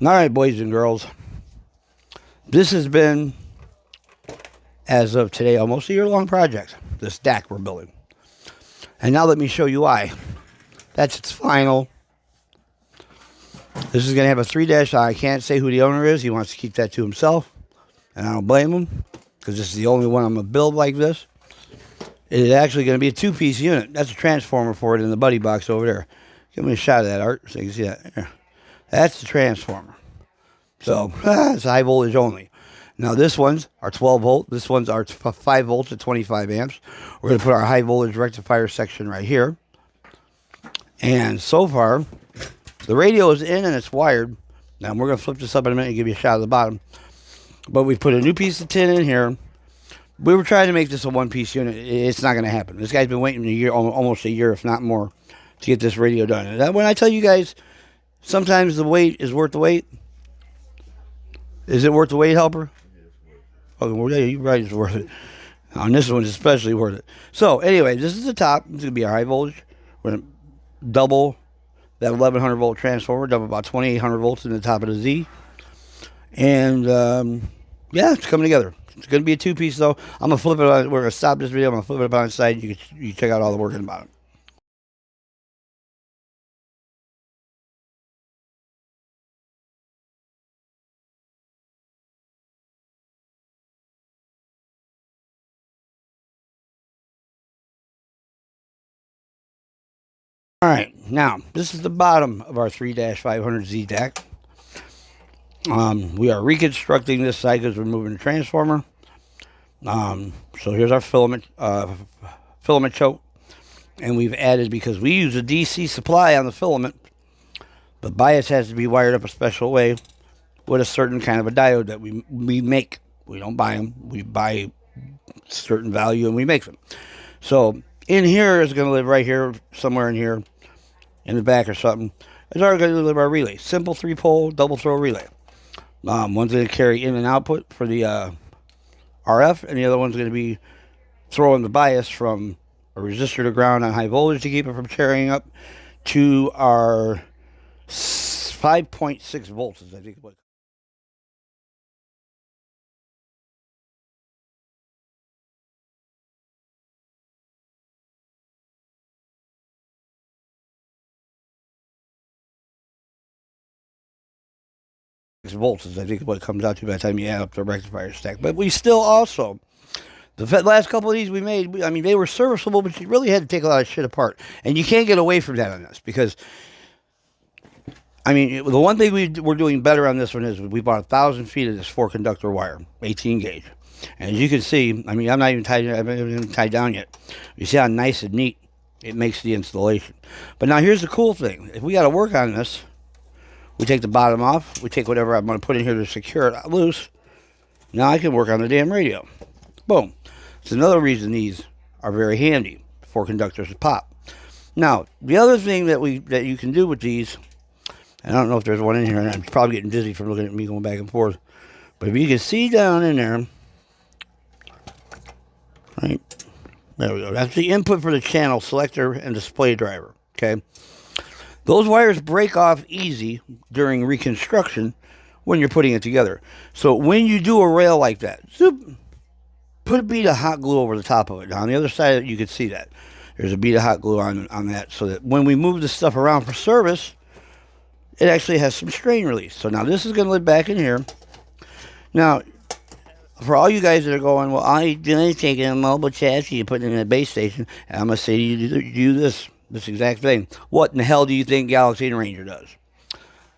All right, boys and girls. This has been, as of today, almost a year-long project, this DAC we're building. And now let me show you why. That's its final. This is going to have a 3-I. I can't say who the owner is. He wants to keep that to himself. And I don't blame him, because this is the only one I'm going to build like this. It is actually going to be a 2-piece unit. That's a transformer for it in the buddy box over there. Give me a shot of that, Art, so you can see that. Here. That's the transformer. So, it's high voltage only. Now, this one's our 12 volt. This one's our 5 volts at 25 amps. We're going to put our high voltage rectifier section right here. And so far, the radio is in and it's wired. Now, we're going to flip this up in a minute and give you a shot of the bottom. But we put a new piece of tin in here. We were trying to make this a one-piece unit. It's not going to happen. This guy's been waiting a year, almost a year, if not more, to get this radio done. And when I tell you guys, sometimes the wait is worth the wait. Is it worth the wait, Helper? Okay, well, yeah, you're right, it's worth it. On this one, it's especially worth it. So, anyway, this is the top. It's going to be our high voltage. We're going to double that 1100 volt transformer, double about 2800 volts in the top of the Z. And, yeah, it's coming together. It's going to be a 2-piece, though. I'm going to flip it on. We're going to stop this video. I'm going to flip it up on its side. You can check out all the work in the bottom. All right, now, this is the bottom of our 3-500Z DAC. We are reconstructing this side because we're moving the transformer. So here's our filament choke. And we've added, because we use a DC supply on the filament, the bias has to be wired up a special way with a certain kind of a diode that we make. We don't buy them. We buy certain value and we make them. So in here is going to live right here, somewhere in here, in the back or something. It's already going to live our relay. Simple 3-pole double throw relay. One's going to carry in and output for the RF, and the other one's going to be throwing the bias from a resistor to ground on high voltage to keep it from carrying up to our 5.6 volts, I think. Volts is, I think, what it comes out to by the time you add up the rectifier stack. But we still also, the last couple of these we made, I mean, they were serviceable, but you really had to take a lot of shit apart. And you can't get away from that on this, because, I mean, the one thing we're doing better on this one is we bought 1,000 feet of this 4-conductor wire, 18 gauge. And as you can see, I mean, I haven't even tied down yet. You see how nice and neat it makes the installation. But now here's the cool thing. If we got to work on this, we take the bottom off. We take whatever I'm going to put in here to secure it loose. Now I can work on the damn radio. Boom. It's another reason these are very handy. 4 conductors to pop. Now, the other thing that you can do with these, and I don't know if there's one in here, and I'm probably getting dizzy from looking at me going back and forth, but if you can see down in there, right, there we go. That's the input for the channel selector and display driver, okay? Those wires break off easy during reconstruction when you're putting it together. So when you do a rail like that, zoop, put a bead of hot glue over the top of it. Now on the other side, you can see that. There's a bead of hot glue on that, so that when we move this stuff around for service, it actually has some strain release. So now this is going to live back in here. Now, for all you guys that are going, well, all you're doing is taking a mobile chassis and putting it in a base station, and I'm going to say to you, do this exact thing. What in the hell do you think Galaxy and Ranger does?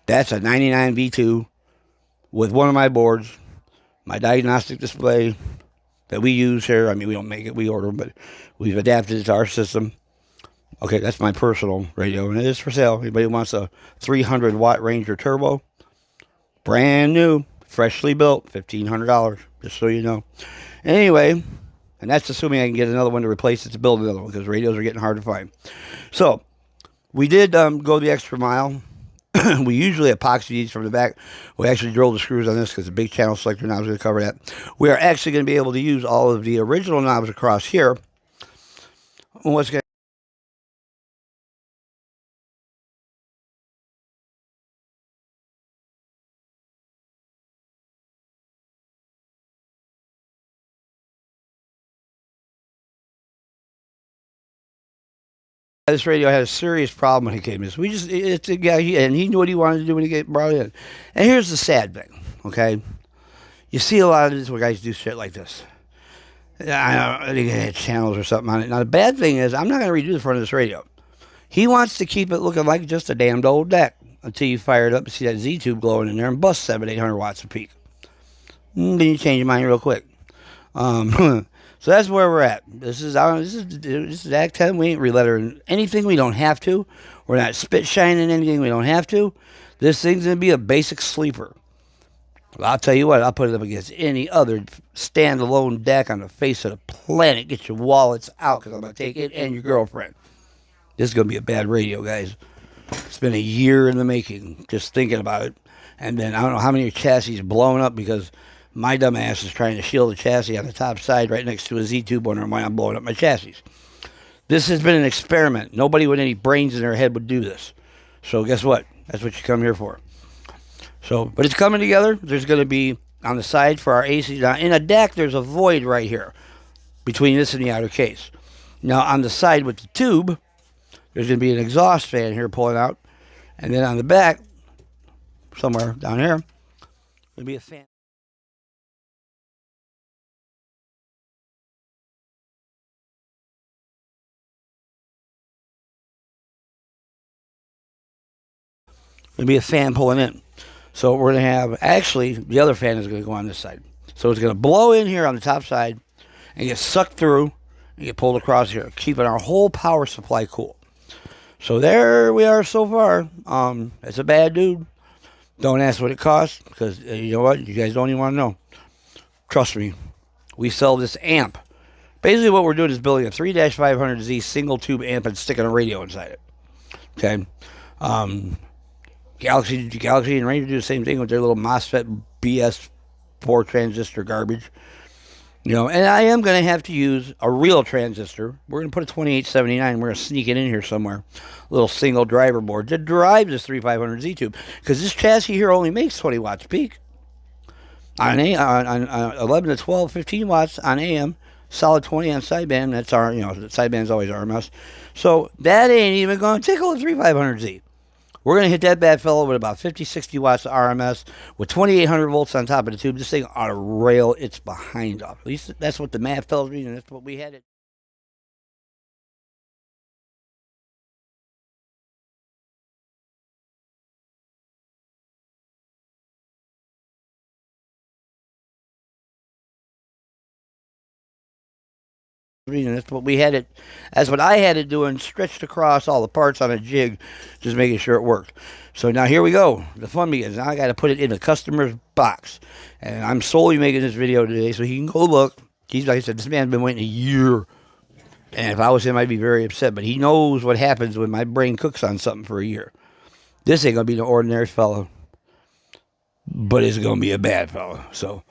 That's a 99 V2 with one of my boards, my diagnostic display that we use here. I mean, we don't make it, we order them, but we've adapted it to our system. Okay, that's my personal radio, and it is for sale. Anybody who wants a 300-watt Ranger Turbo, brand new, freshly built, $1,500, just so you know. Anyway, and that's assuming I can get another one to replace it to build another one, because radios are getting hard to find. So, we did go the extra mile. We usually epoxy these from the back. We actually drilled the screws on this because the big channel selector knob is going to cover that. We are actually going to be able to use all of the original knobs across here. What's going This radio had a serious problem when he came in. So it's a guy, and he knew what he wanted to do when he get brought in. And here's the sad thing, okay? You see a lot of this where guys do shit like this. I think they had channels or something on it. Now, the bad thing is, I'm not going to redo the front of this radio. He wants to keep it looking like just a damned old deck until you fire it up and see that Z-tube glowing in there and bust 700-800 watts a peak. Then you change your mind real quick. So that's where we're at. This is Dak 10. We ain't relettering anything we don't have to. We're not spit shining anything we don't have to. This thing's going to be a basic sleeper. Well, I'll tell you what, I'll put it up against any other standalone deck on the face of the planet. Get your wallets out, because I'm going to take it and your girlfriend. This is going to be a bad radio, guys. It's been a year in the making, just thinking about it. And then I don't know how many chassis blown up because my dumb ass is trying to shield the chassis on the top side right next to a Z-tube wondering why I'm blowing up my chassis. This has been an experiment. Nobody with any brains in their head would do this. So guess what? That's what you come here for. So, but it's coming together. There's going to be on the side for our AC. Now, in a deck, there's a void right here between this and the outer case. Now, on the side with the tube, there's going to be an exhaust fan here pulling out. And then on the back, somewhere down here, there'll be a fan. There'll be a fan pulling in. So we're going to have, actually, the other fan is going to go on this side. So it's going to blow in here on the top side and get sucked through and get pulled across here, keeping our whole power supply cool. So there we are so far. It's a bad dude. Don't ask what it costs, because you know what? You guys don't even want to know. Trust me. We sell this amp. Basically what we're doing is building a 3-500Z single tube amp and sticking a radio inside it. Okay? Galaxy and Ranger do the same thing with their little MOSFET BS 4 transistor garbage. You know, and I am going to have to use a real transistor. We're going to put a 2879. We're going to sneak it in here somewhere. A little single driver board to drive this 3500Z tube. Because this chassis here only makes 20 watts peak. On 11 to 12, 15 watts on AM. Solid 20 on sideband. That's our, you know, sideband's always RMS. So that ain't even going to tickle the 3500Z. We're going to hit that bad fellow with about 50, 60 watts of RMS with 2,800 volts on top of the tube. This thing ought to rail its behind off. At least that's what the math tells me, and that's what we had it. And that's what we had it. That's what I had it doing, stretched across all the parts on a jig, just making sure it worked. So now here we go. The fun begins. Now I got to put it in the customer's box, and I'm solely making this video today so he can go look. He's like I said, this man's been waiting a year, and if I was him, I'd be very upset. But he knows what happens when my brain cooks on something for a year. This ain't gonna be no ordinary fellow, but it's gonna be a bad fellow. So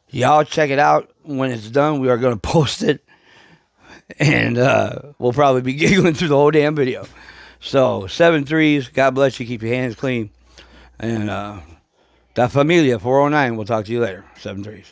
y'all check it out when it's done. We are gonna post it. And we'll probably be giggling through the whole damn video. So, 7-3s, God bless you, keep your hands clean. And Da Familia 409, we'll talk to you later. 7-3s.